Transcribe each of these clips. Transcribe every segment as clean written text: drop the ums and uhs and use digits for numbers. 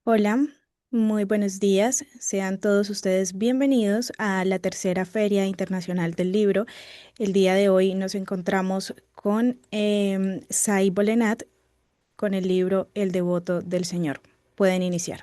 Hola, muy buenos días. Sean todos ustedes bienvenidos a la tercera Feria Internacional del Libro. El día de hoy nos encontramos con Sai Bolenat con el libro El Devoto del Señor. Pueden iniciar.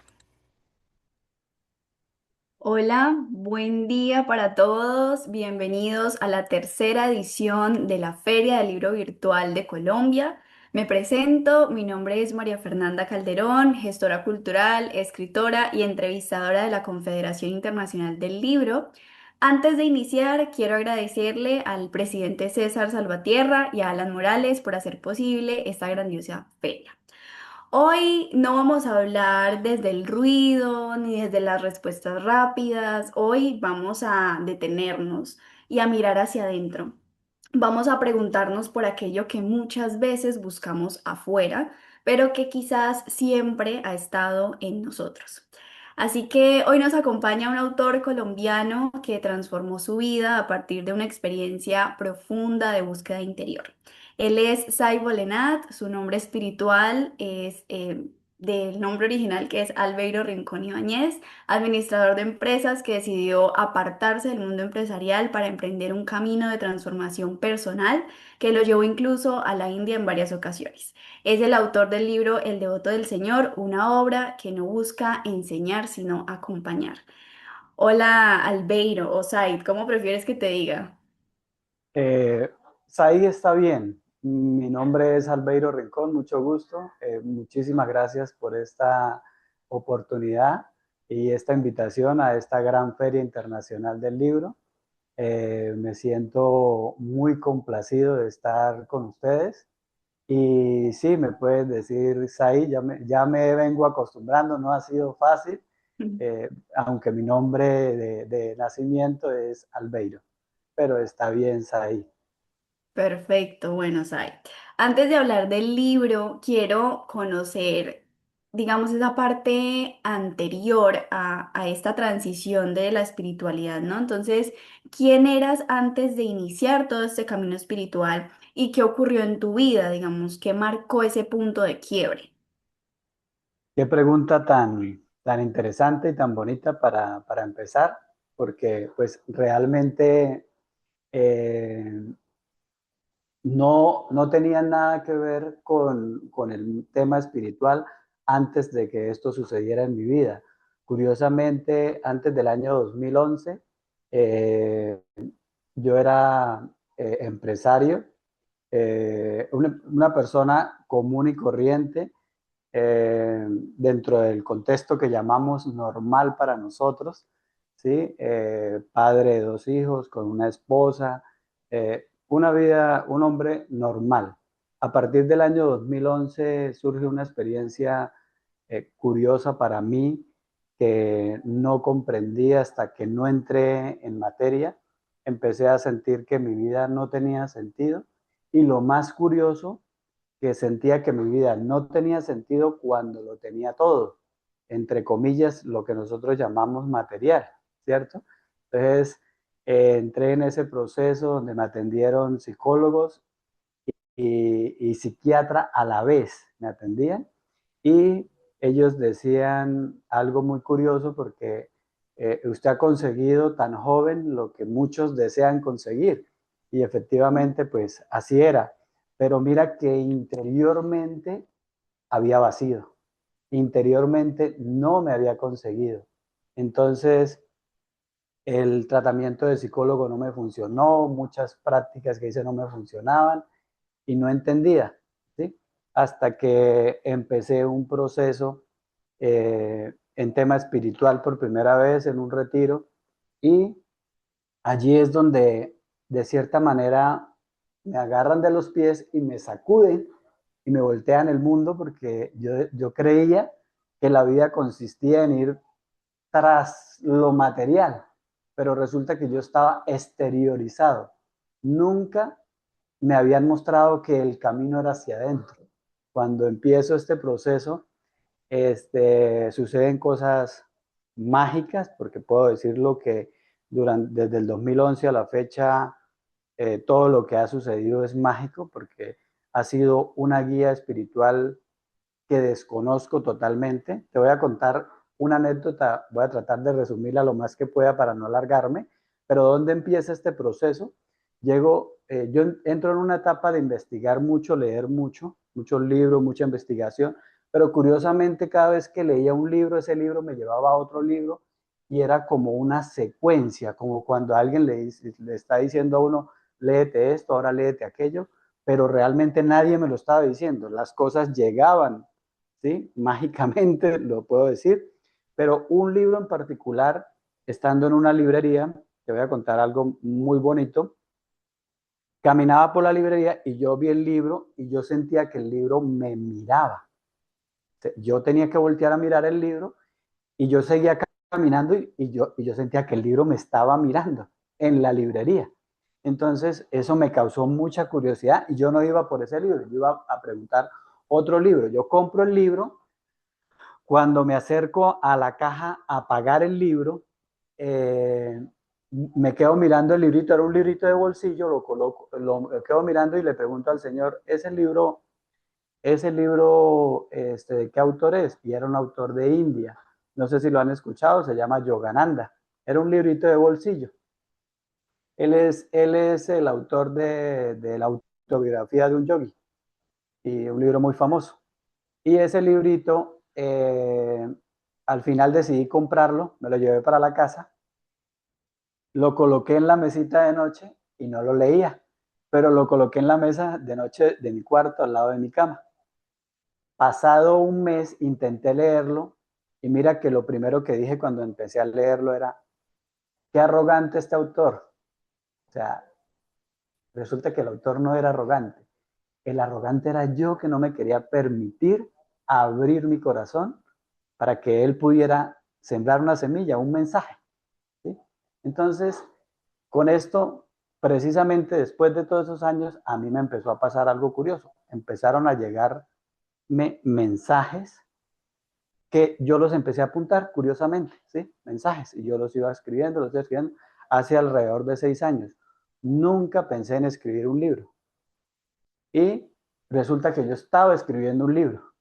Hola, buen día para todos. Bienvenidos a la tercera edición de la Feria del Libro Virtual de Colombia. Me presento, mi nombre es María Fernanda Calderón, gestora cultural, escritora y entrevistadora de la Confederación Internacional del Libro. Antes de iniciar, quiero agradecerle al presidente César Salvatierra y a Alan Morales por hacer posible esta grandiosa feria. Hoy no vamos a hablar desde el ruido ni desde las respuestas rápidas. Hoy vamos a detenernos y a mirar hacia adentro. Vamos a preguntarnos por aquello que muchas veces buscamos afuera, pero que quizás siempre ha estado en nosotros. Así que hoy nos acompaña un autor colombiano que transformó su vida a partir de una experiencia profunda de búsqueda interior. Él es Sai Bolenat, su nombre espiritual es del nombre original que es Albeiro Rincón Ibáñez, administrador de empresas que decidió apartarse del mundo empresarial para emprender un camino de transformación personal que lo llevó incluso a la India en varias ocasiones. Es el autor del libro El Devoto del Señor, una obra que no busca enseñar sino acompañar. Hola Albeiro o Said, ¿cómo prefieres que te diga? Eh, Saí está bien. Mi nombre es Albeiro Rincón, mucho gusto. Muchísimas gracias por esta oportunidad y esta invitación a esta gran Feria Internacional del Libro. Me siento muy complacido de estar con ustedes. Y sí, me puedes decir, Saí, ya me vengo acostumbrando, no ha sido fácil, aunque mi nombre de nacimiento es Albeiro, pero está bien, Saí. Perfecto, bueno, Sai. Antes de hablar del libro, quiero conocer, digamos, esa parte anterior a esta transición de la espiritualidad, ¿no? Entonces, ¿quién eras antes de iniciar todo este camino espiritual y qué ocurrió en tu vida, digamos, qué marcó ese punto de quiebre? Qué pregunta tan interesante y tan bonita para empezar, porque pues realmente eh, no tenía nada que ver con el tema espiritual antes de que esto sucediera en mi vida. Curiosamente, antes del año 2011, eh, yo era empresario, una persona común y corriente dentro del contexto que llamamos normal para nosotros, ¿sí? Padre de dos hijos, con una esposa, una vida, un hombre normal. A partir del año 2011 surge una experiencia curiosa para mí que no comprendí hasta que no entré en materia. Empecé a sentir que mi vida no tenía sentido y lo más curioso que sentía que mi vida no tenía sentido cuando lo tenía todo, entre comillas, lo que nosotros llamamos material, ¿cierto? Entonces, entré en ese proceso donde me atendieron psicólogos y psiquiatra a la vez, me atendían y ellos decían algo muy curioso porque usted ha conseguido tan joven lo que muchos desean conseguir. Y efectivamente, pues así era. Pero mira que interiormente había vacío. Interiormente no me había conseguido. Entonces, el tratamiento de psicólogo no me funcionó, muchas prácticas que hice no me funcionaban y no entendía, ¿sí? Hasta que empecé un proceso en tema espiritual por primera vez en un retiro y allí es donde de cierta manera me agarran de los pies y me sacuden y me voltean el mundo porque yo creía que la vida consistía en ir tras lo material, pero resulta que yo estaba exteriorizado. Nunca me habían mostrado que el camino era hacia adentro. Cuando empiezo este proceso, suceden cosas mágicas, porque puedo decirlo que desde el 2011 a la fecha, todo lo que ha sucedido es mágico, porque ha sido una guía espiritual que desconozco totalmente. Te voy a contar una anécdota, voy a tratar de resumirla lo más que pueda para no alargarme, pero ¿dónde empieza este proceso? Yo entro en una etapa de investigar mucho, leer mucho, muchos libros, mucha investigación, pero curiosamente cada vez que leía un libro, ese libro me llevaba a otro libro y era como una secuencia, como cuando alguien le está diciendo a uno, léete esto, ahora léete aquello, pero realmente nadie me lo estaba diciendo, las cosas llegaban, ¿sí? Mágicamente, lo puedo decir, pero un libro en particular, estando en una librería, te voy a contar algo muy bonito. Caminaba por la librería y yo vi el libro y yo sentía que el libro me miraba. Yo tenía que voltear a mirar el libro y yo seguía caminando y yo sentía que el libro me estaba mirando en la librería. Entonces eso me causó mucha curiosidad y yo no iba por ese libro, yo iba a preguntar otro libro. Yo compro el libro, cuando me acerco a la caja a pagar el libro, eh, me quedo mirando el librito, era un librito de bolsillo, lo coloco, lo quedo mirando y le pregunto al señor, ese libro, ¿de qué autor es? Y era un autor de India. No sé si lo han escuchado, se llama Yogananda. Era un librito de bolsillo. Él es el autor de la autobiografía de un yogi y un libro muy famoso. Y ese librito, al final decidí comprarlo, me lo llevé para la casa, lo coloqué en la mesita de noche y no lo leía, pero lo coloqué en la mesa de noche de mi cuarto al lado de mi cama. Pasado un mes intenté leerlo y mira que lo primero que dije cuando empecé a leerlo era, qué arrogante este autor. O sea, resulta que el autor no era arrogante. El arrogante era yo que no me quería permitir abrir mi corazón para que él pudiera sembrar una semilla, un mensaje. ¿Sí? Entonces, con esto, precisamente después de todos esos años, a mí me empezó a pasar algo curioso. Empezaron a llegarme mensajes que yo los empecé a apuntar, curiosamente, ¿sí? Mensajes, y yo los iba escribiendo, hace alrededor de 6 años. Nunca pensé en escribir un libro. Y resulta que yo estaba escribiendo un libro.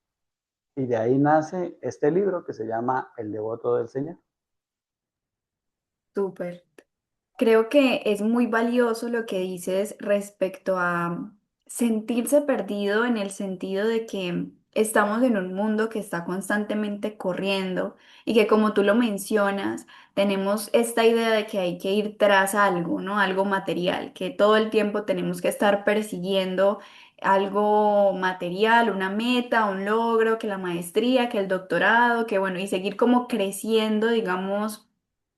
Y de ahí nace este libro que se llama El Devoto del Señor. Súper. Creo que es muy valioso lo que dices respecto a sentirse perdido en el sentido de que estamos en un mundo que está constantemente corriendo y que como tú lo mencionas, tenemos esta idea de que hay que ir tras algo, ¿no? Algo material, que todo el tiempo tenemos que estar persiguiendo algo material, una meta, un logro, que la maestría, que el doctorado, que bueno, y seguir como creciendo, digamos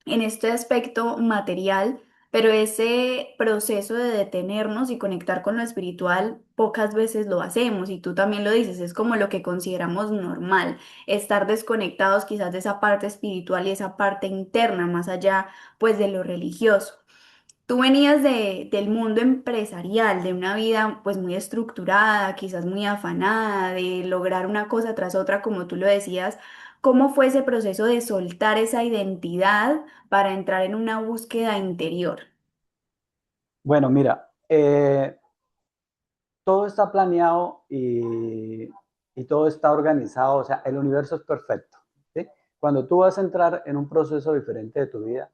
en este aspecto material, pero ese proceso de detenernos y conectar con lo espiritual pocas veces lo hacemos y tú también lo dices, es como lo que consideramos normal, estar desconectados quizás de esa parte espiritual y esa parte interna más allá pues de lo religioso. Tú venías del mundo empresarial, de una vida pues muy estructurada, quizás muy afanada, de lograr una cosa tras otra, como tú lo decías. ¿Cómo fue ese proceso de soltar esa identidad para entrar en una búsqueda interior? Bueno, mira, todo está planeado y todo está organizado, o sea, el universo es perfecto, ¿sí? Cuando tú vas a entrar en un proceso diferente de tu vida,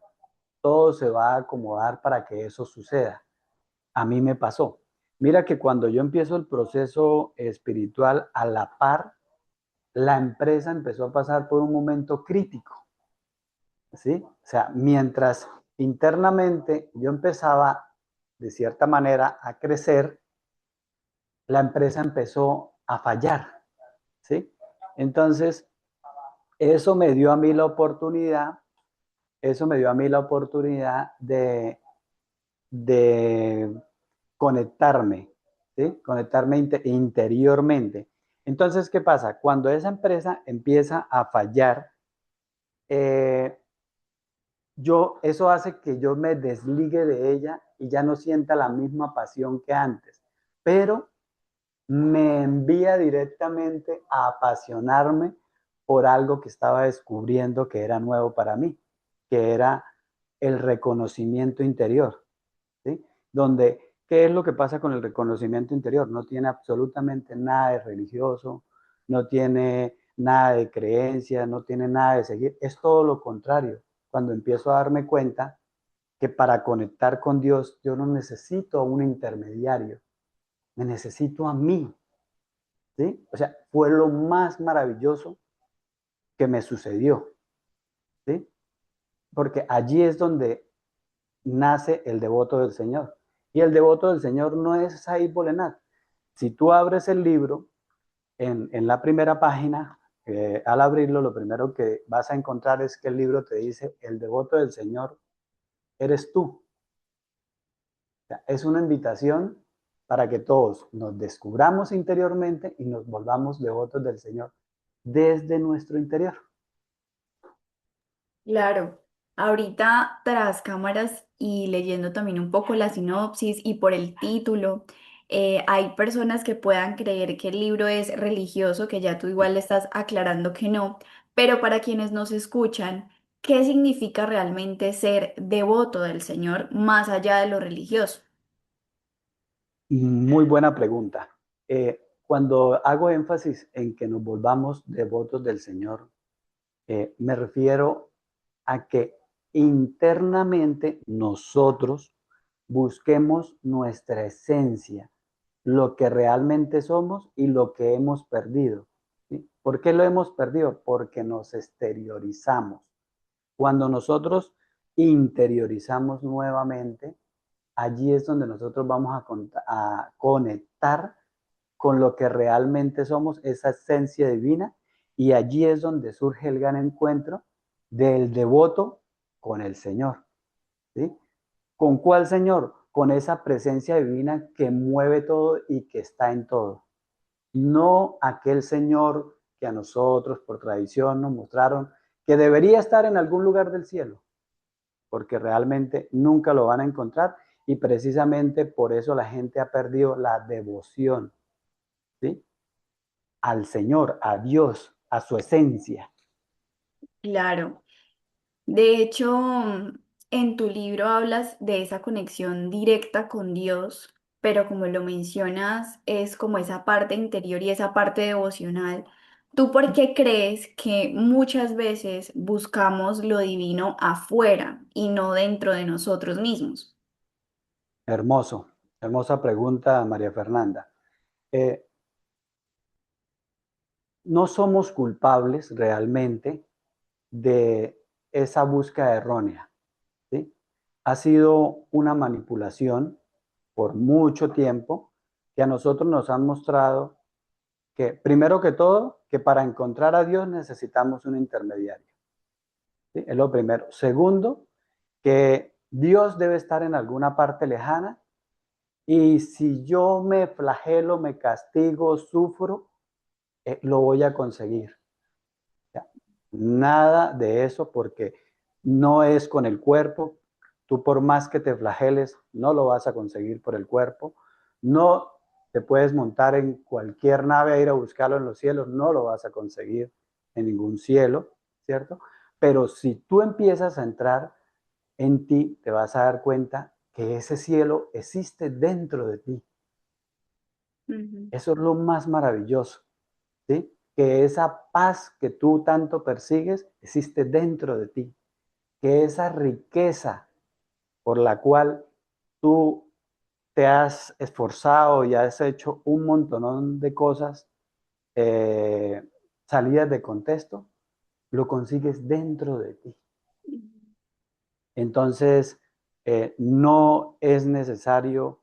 todo se va a acomodar para que eso suceda. A mí me pasó. Mira que cuando yo empiezo el proceso espiritual a la par, la empresa empezó a pasar por un momento crítico, ¿sí? O sea, mientras internamente yo empezaba de cierta manera a crecer, la empresa empezó a fallar, ¿sí? Entonces, eso me dio a mí la oportunidad, eso me dio a mí la oportunidad de conectarme, ¿sí? Conectarme interiormente. Entonces, ¿qué pasa? Cuando esa empresa empieza a fallar, eh, eso hace que yo me desligue de ella y ya no sienta la misma pasión que antes, pero me envía directamente a apasionarme por algo que estaba descubriendo que era nuevo para mí, que era el reconocimiento interior, ¿sí? ¿Qué es lo que pasa con el reconocimiento interior? No tiene absolutamente nada de religioso, no tiene nada de creencia, no tiene nada de seguir. Es todo lo contrario. Cuando empiezo a darme cuenta que para conectar con Dios yo no necesito un intermediario, me necesito a mí, ¿sí? O sea, fue lo más maravilloso que me sucedió, ¿sí? Porque allí es donde nace el devoto del Señor. Y el devoto del Señor no es Said Bolenat. Si tú abres el libro, en la primera página, al abrirlo, lo primero que vas a encontrar es que el libro te dice, el devoto del Señor eres tú. O sea, es una invitación para que todos nos descubramos interiormente y nos volvamos devotos del Señor desde nuestro interior. Claro, ahorita tras cámaras y leyendo también un poco la sinopsis y por el título, hay personas que puedan creer que el libro es religioso, que ya tú igual le estás aclarando que no, pero para quienes nos escuchan, ¿qué significa realmente ser devoto del Señor más allá de lo religioso? Muy buena pregunta. Cuando hago énfasis en que nos volvamos devotos del Señor, me refiero a que internamente nosotros busquemos nuestra esencia, lo que realmente somos y lo que hemos perdido. ¿Sí? ¿Por qué lo hemos perdido? Porque nos exteriorizamos. Cuando nosotros interiorizamos nuevamente, allí es donde nosotros vamos a conectar con lo que realmente somos, esa esencia divina, y allí es donde surge el gran encuentro del devoto con el Señor. ¿Sí? ¿Con cuál Señor? Con esa presencia divina que mueve todo y que está en todo. No aquel Señor que a nosotros por tradición nos mostraron que debería estar en algún lugar del cielo, porque realmente nunca lo van a encontrar y precisamente por eso la gente ha perdido la devoción, ¿sí? Al Señor, a Dios, a su esencia. Claro. De hecho, en tu libro hablas de esa conexión directa con Dios, pero como lo mencionas, es como esa parte interior y esa parte devocional. ¿Tú por qué crees que muchas veces buscamos lo divino afuera y no dentro de nosotros mismos? Hermoso, hermosa pregunta, María Fernanda. Eh, no somos culpables realmente de esa búsqueda errónea, ¿sí? Ha sido una manipulación por mucho tiempo que a nosotros nos han mostrado que, primero que todo, que para encontrar a Dios necesitamos un intermediario, ¿sí? Es lo primero. Segundo, que Dios debe estar en alguna parte lejana y si yo me flagelo, me castigo, sufro, lo voy a conseguir. Ya, nada de eso porque no es con el cuerpo. Tú por más que te flageles, no lo vas a conseguir por el cuerpo. No te puedes montar en cualquier nave a ir a buscarlo en los cielos, no lo vas a conseguir en ningún cielo, ¿cierto? Pero si tú empiezas a entrar en ti, te vas a dar cuenta que ese cielo existe dentro de ti. Ujú. Eso es lo más maravilloso, ¿sí? Que esa paz que tú tanto persigues existe dentro de ti, que esa riqueza por la cual tú te has esforzado y has hecho un montón de cosas eh, salidas de contexto, lo consigues dentro de ti. Entonces, no es necesario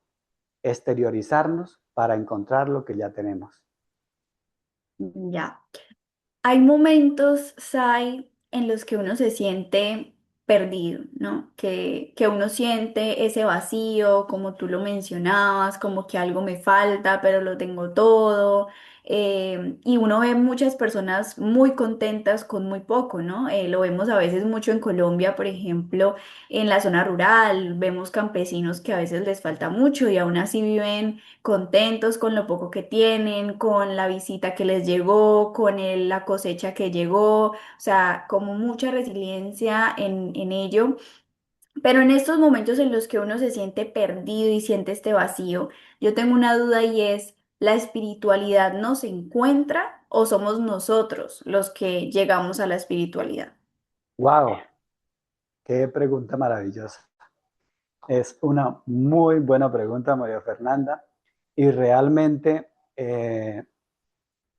exteriorizarnos para encontrar lo que ya tenemos. Ya. Hay momentos, Sai, en los que uno se siente perdido, ¿no? Que uno siente ese vacío, como tú lo mencionabas, como que algo me falta, pero lo tengo todo. Y uno ve muchas personas muy contentas con muy poco, ¿no? Lo vemos a veces mucho en Colombia, por ejemplo, en la zona rural, vemos campesinos que a veces les falta mucho y aún así viven contentos con lo poco que tienen, con la visita que les llegó, con la cosecha que llegó, o sea, como mucha resiliencia en ello. Pero en estos momentos en los que uno se siente perdido y siente este vacío, yo tengo una duda y es, ¿La espiritualidad nos encuentra o somos nosotros los que llegamos a la espiritualidad? Wow, qué pregunta maravillosa. Es una muy buena pregunta, María Fernanda, y realmente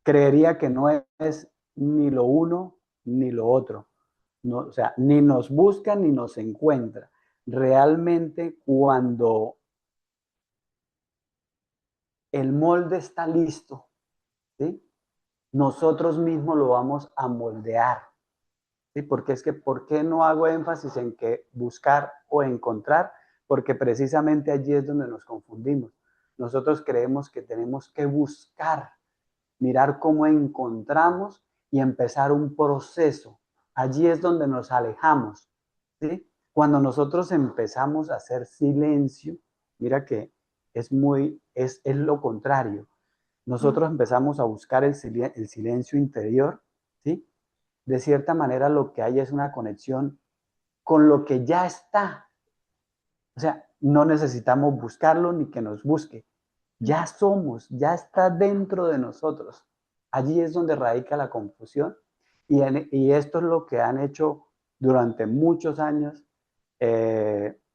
creería que no es ni lo uno ni lo otro. No, o sea, ni nos busca ni nos encuentra. Realmente cuando el molde está listo, ¿sí? Nosotros mismos lo vamos a moldear. ¿Sí? Porque es que, ¿por qué no hago énfasis en que buscar o encontrar? Porque precisamente allí es donde nos confundimos. Nosotros creemos que tenemos que buscar, mirar cómo encontramos y empezar un proceso. Allí es donde nos alejamos, ¿sí? Cuando nosotros empezamos a hacer silencio, mira que es lo contrario. Mm. Nosotros empezamos a buscar el silencio interior, ¿sí? De cierta manera lo que hay es una conexión con lo que ya está. O sea, no necesitamos buscarlo ni que nos busque. Ya somos, ya está dentro de nosotros. Allí es donde radica la confusión y esto es lo que han hecho durante muchos años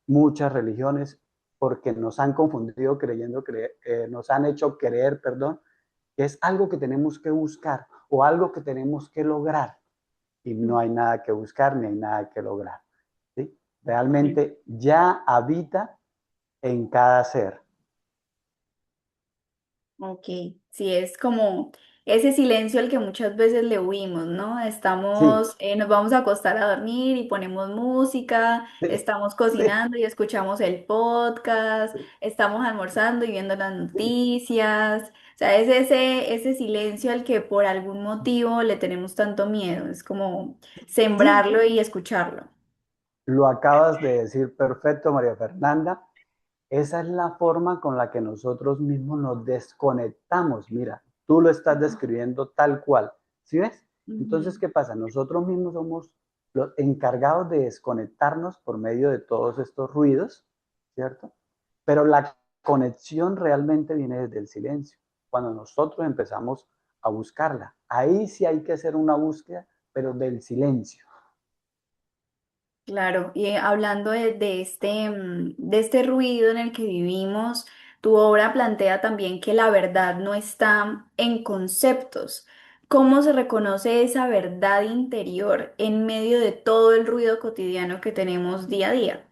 muchas religiones porque nos han confundido creyendo, nos han hecho creer, perdón, que es algo que tenemos que buscar o algo que tenemos que lograr y no hay nada que buscar ni hay nada que lograr. ¿Sí? Realmente ya habita en cada ser. Ok, sí, es como ese silencio al que muchas veces le huimos, ¿no? Sí, Estamos, nos vamos a acostar a dormir y ponemos música, sí, estamos sí, cocinando y escuchamos el podcast, estamos almorzando y viendo las sí. noticias. O sea, es ese silencio al que por algún motivo le tenemos tanto miedo. Es como Sí, sembrarlo y escucharlo. lo acabas de decir perfecto, María Fernanda. Esa es la forma con la que nosotros mismos nos desconectamos. Mira, tú lo estás describiendo tal cual. ¿Sí ves? Entonces, Ujú. ¿qué pasa? Nosotros mismos somos los encargados de desconectarnos por medio de todos estos ruidos, ¿cierto? Pero la conexión realmente viene desde el silencio, cuando nosotros empezamos a buscarla. Ahí sí hay que hacer una búsqueda, pero del silencio. Claro, y hablando de este ruido en el que vivimos, tu obra plantea también que la verdad no está en conceptos. ¿Cómo se reconoce esa verdad interior en medio de todo el ruido cotidiano que tenemos día a día?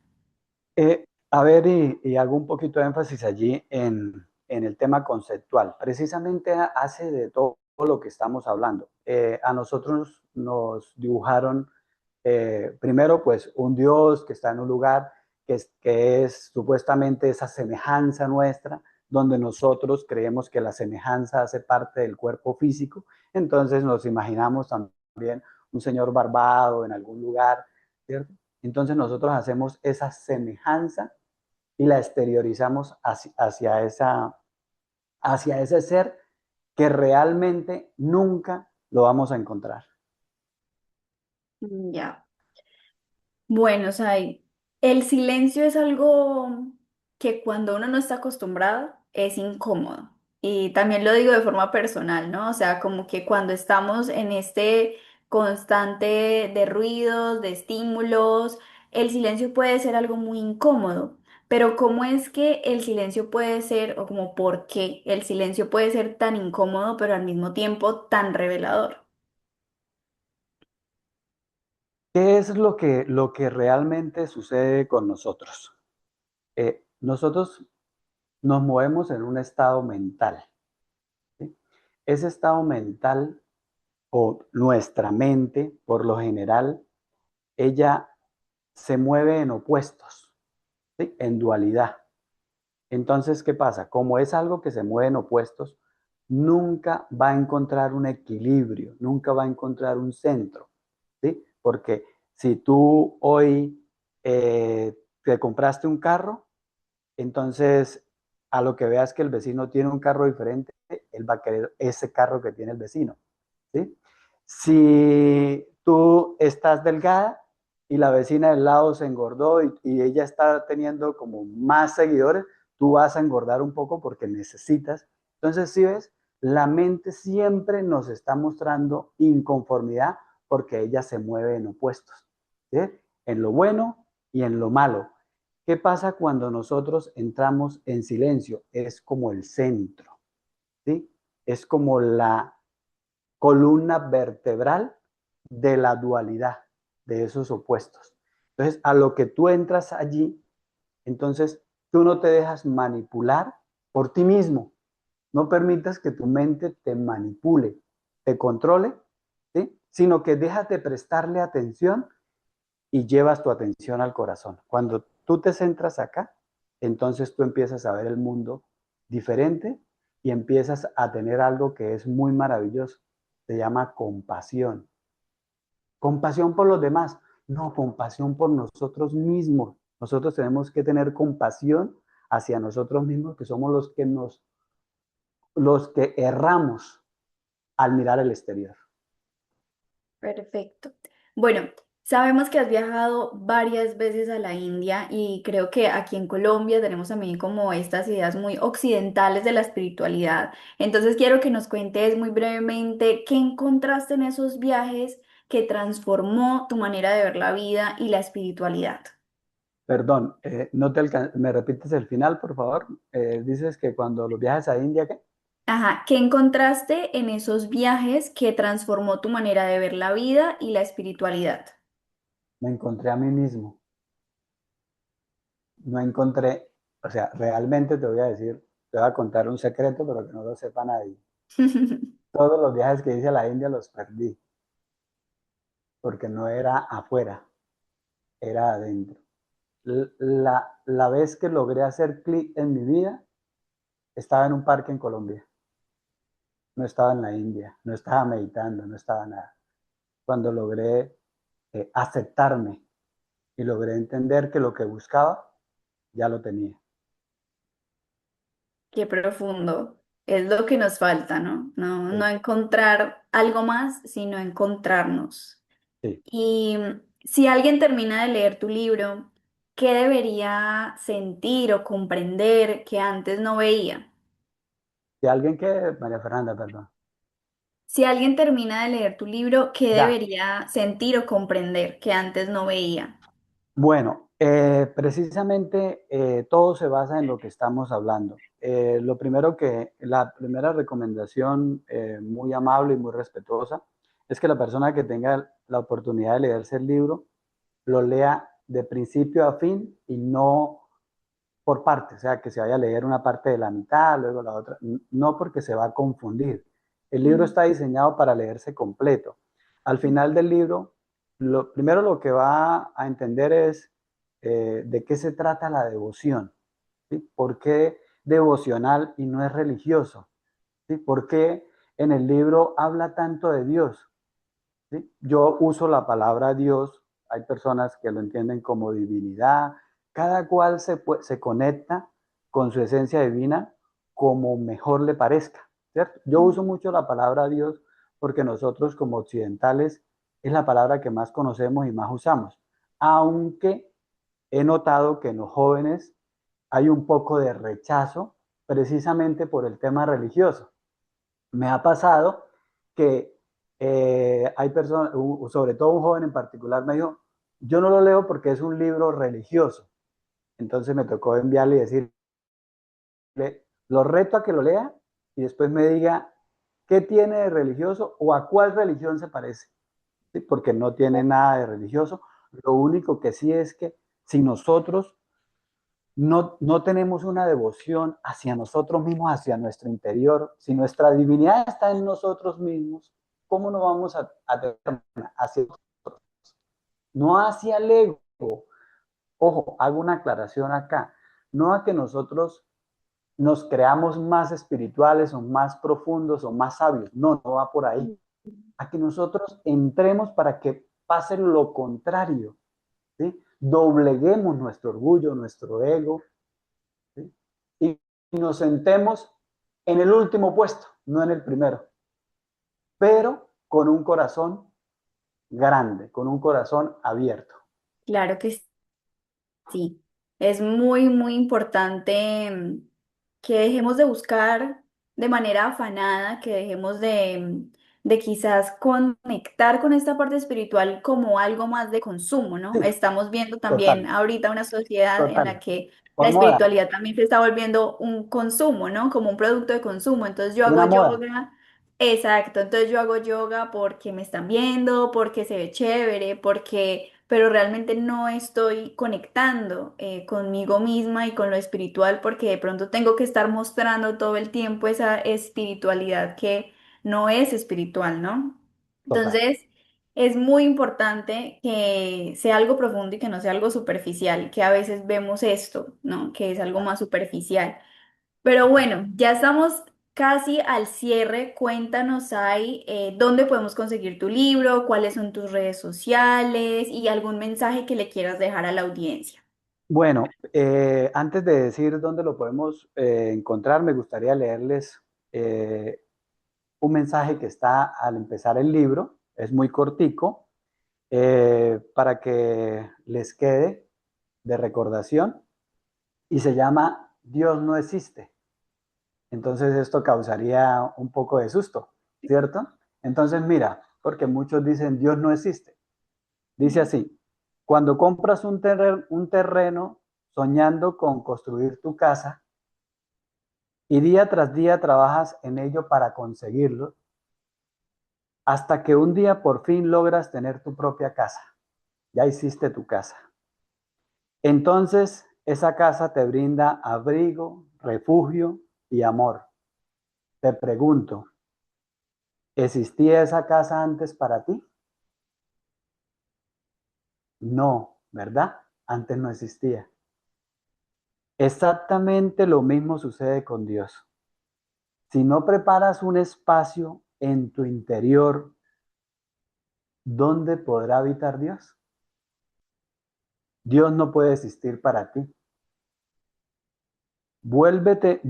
A ver, y hago un poquito de énfasis allí en el tema conceptual. Precisamente hace de todo lo que estamos hablando. A nosotros nos dibujaron primero, pues, un Dios que está en un lugar que es supuestamente esa semejanza nuestra, donde nosotros creemos que la semejanza hace parte del cuerpo físico. Entonces nos imaginamos también un señor barbado en algún lugar, ¿cierto? Entonces nosotros hacemos esa semejanza y la exteriorizamos hacia ese ser que realmente nunca lo vamos a encontrar. Ya. Bueno, Sai, el silencio es algo que cuando uno no está acostumbrado es incómodo. Y también lo digo de forma personal, ¿no? O sea, como que cuando estamos en este constante de ruidos, de estímulos, el silencio puede ser algo muy incómodo. Pero ¿cómo es que el silencio puede ser, o como por qué el silencio puede ser tan incómodo, pero al mismo tiempo tan revelador? ¿Qué es lo que realmente sucede con nosotros? Nosotros nos movemos en un estado mental. ¿Sí? Ese estado mental o nuestra mente, por lo general, ella se mueve en opuestos, ¿sí? En dualidad. Entonces, ¿qué pasa? Como es algo que se mueve en opuestos, nunca va a encontrar un equilibrio, nunca va a encontrar un centro, ¿sí? Porque si tú hoy te compraste un carro, entonces a lo que veas que el vecino tiene un carro diferente, él va a querer ese carro que tiene el vecino, ¿sí? Si tú estás delgada y la vecina del lado se engordó y ella está teniendo como más seguidores, tú vas a engordar un poco porque necesitas Entonces, si ves, la mente siempre nos está mostrando inconformidad porque ella se mueve en opuestos, ¿sí? En lo bueno y en lo malo. ¿Qué pasa cuando nosotros entramos en silencio? Es como el centro, ¿sí? Es como la columna vertebral de la dualidad, de esos opuestos. Entonces, a lo que tú entras allí, entonces tú no te dejas manipular por ti mismo. No permitas que tu mente te manipule, te controle, ¿sí? Sino que déjate prestarle atención y llevas tu atención al corazón. Cuando tú te centras acá, entonces tú empiezas a ver el mundo diferente y empiezas a tener algo que es muy maravilloso. Se llama compasión. Compasión por los demás, no, compasión por nosotros mismos. Nosotros tenemos que tener compasión hacia nosotros mismos, que somos los que erramos al mirar el exterior. Perfecto. Bueno, sabemos que has viajado varias veces a la India y creo que aquí en Colombia tenemos también como estas ideas muy occidentales de la espiritualidad. Entonces quiero que nos cuentes muy brevemente qué encontraste en esos viajes que transformó tu manera de ver la vida y la espiritualidad. Perdón, no te ¿me repites el final, por favor? Dices que cuando los viajes a India, ¿qué? Ajá, ¿qué encontraste en esos viajes que transformó tu manera de ver la vida y la espiritualidad? Me encontré a mí mismo. No encontré, o sea, realmente te voy a decir, te voy a contar un secreto, pero que no lo sepa nadie. Todos los viajes que hice a la India los perdí, porque no era afuera, era adentro. La vez que logré hacer clic en mi vida, estaba en un parque en Colombia. No estaba en la India, no estaba meditando, no estaba nada. Cuando logré aceptarme y logré entender que lo que buscaba ya lo tenía. Qué profundo. Es lo que nos falta, ¿no? No, no Sí, encontrar algo más, sino encontrarnos. sí. Y si alguien termina de leer tu libro, ¿qué debería sentir o comprender que antes no veía? Si alguien que, María Fernanda, perdón. Si alguien termina de leer tu libro, ¿qué Ya, debería sentir o comprender que antes no veía? bueno, precisamente todo se basa en lo que estamos hablando. La primera recomendación muy amable y muy respetuosa es que la persona que tenga la oportunidad de leerse el libro lo lea de principio a fin y no por parte, o sea, que se vaya a leer una parte de la mitad, luego la otra, no porque se va a confundir. El libro Mm. está diseñado para leerse completo. Al final del libro, primero lo que va a entender es de qué se trata la devoción, ¿sí? ¿Por qué devocional y no es religioso? ¿Sí? ¿Por qué en el libro habla tanto de Dios? ¿Sí? Yo uso la palabra Dios, hay personas que lo entienden como divinidad, cada cual se conecta con su esencia divina como mejor le parezca, ¿cierto? Yo uso mucho la palabra Dios porque nosotros como occidentales es la palabra que más conocemos y más usamos, aunque he notado que en los jóvenes hay un poco de rechazo precisamente por el tema religioso. Me ha pasado que hay personas, sobre todo un joven en particular, me dijo, yo no lo leo porque es un libro religioso. Entonces me tocó enviarle y decirle, lo reto a que lo lea y después me diga qué tiene de religioso o a cuál religión se parece, ¿sí? Porque no tiene nada de religioso. Lo único que sí es que si nosotros no tenemos una devoción hacia nosotros mismos, hacia nuestro interior. Si nuestra divinidad está en nosotros mismos, ¿cómo no vamos a tener hacia nosotros? No hacia el ego. Ojo, hago una aclaración acá. No a que nosotros nos creamos más espirituales o más profundos o más sabios. No, no va por ahí. A que nosotros entremos para que pase lo contrario. ¿Sí? Dobleguemos nuestro orgullo, nuestro ego, ¿sí? Y nos sentemos en el último puesto, no en el primero, pero con un corazón grande, con un corazón abierto. Claro que sí. Es muy, muy importante que dejemos de buscar de manera afanada, que dejemos de quizás conectar con esta parte espiritual como algo más de consumo, ¿no? Sí, Estamos viendo también total, ahorita una sociedad en la total. que la Por moda, espiritualidad también se está volviendo un consumo, ¿no? Como un producto de consumo. Entonces yo hago una moda, yoga. Exacto, entonces yo hago yoga porque me están viendo, porque se ve chévere, pero realmente no estoy conectando conmigo misma y con lo espiritual porque de pronto tengo que estar mostrando todo el tiempo esa espiritualidad que no es espiritual, ¿no? total. Entonces es muy importante que sea algo profundo y que no sea algo superficial, que a veces vemos esto, ¿no? Que es algo más superficial. Pero bueno, ya estamos casi al cierre. Cuéntanos ahí dónde podemos conseguir tu libro, cuáles son tus redes sociales y algún mensaje que le quieras dejar a la audiencia. Bueno, antes de decir dónde lo podemos encontrar, me gustaría leerles eh, un mensaje que está al empezar el libro. Es muy cortico, para que les quede de recordación y se llama Dios no existe. Entonces esto causaría un poco de susto, ¿cierto? Entonces mira, porque muchos dicen Dios no existe. Dice así, cuando compras un terreno soñando con construir tu casa y día tras día trabajas en ello para conseguirlo, hasta que un día por fin logras tener tu propia casa. Ya hiciste tu casa. Entonces esa casa te brinda abrigo, refugio y amor. Te pregunto, ¿existía esa casa antes para ti? No, ¿verdad? Antes no existía. Exactamente lo mismo sucede con Dios. Si no preparas un espacio en tu interior, ¿dónde podrá habitar Dios? Dios no puede existir para ti. Vuélvete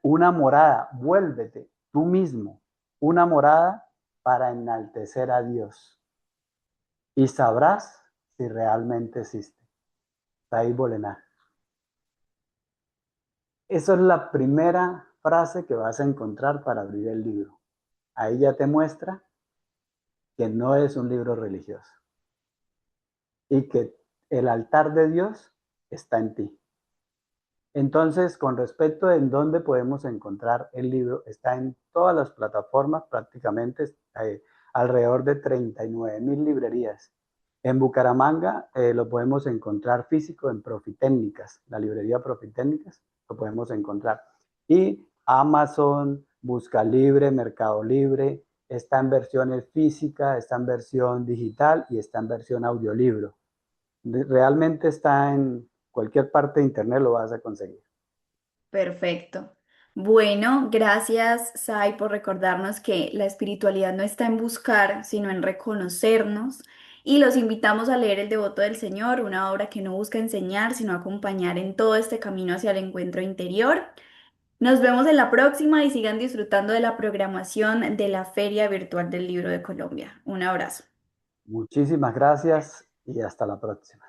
una morada, vuélvete tú mismo una morada para enaltecer a Dios y sabrás si realmente existe. Said Bolenar. Esa es la primera frase que vas a encontrar para abrir el libro. Ahí ya te muestra que no es un libro religioso y que el altar de Dios está en ti. Entonces, con respecto a en dónde podemos encontrar el libro, está en todas las plataformas, prácticamente alrededor de 39.000 librerías. En Bucaramanga lo podemos encontrar físico en Profitécnicas, la librería Profitécnicas, lo podemos encontrar. Y Amazon, Busca Libre, Mercado Libre, está en versiones física, está en versión digital y está en versión audiolibro. Realmente está en cualquier parte de internet, lo vas a conseguir. Perfecto. Bueno, gracias, Sai, por recordarnos que la espiritualidad no está en buscar, sino en reconocernos. Y los invitamos a leer El Devoto del Señor, una obra que no busca enseñar, sino acompañar en todo este camino hacia el encuentro interior. Nos vemos en la próxima y sigan disfrutando de la programación de la Feria Virtual del Libro de Colombia. Un abrazo. Muchísimas gracias y hasta la próxima.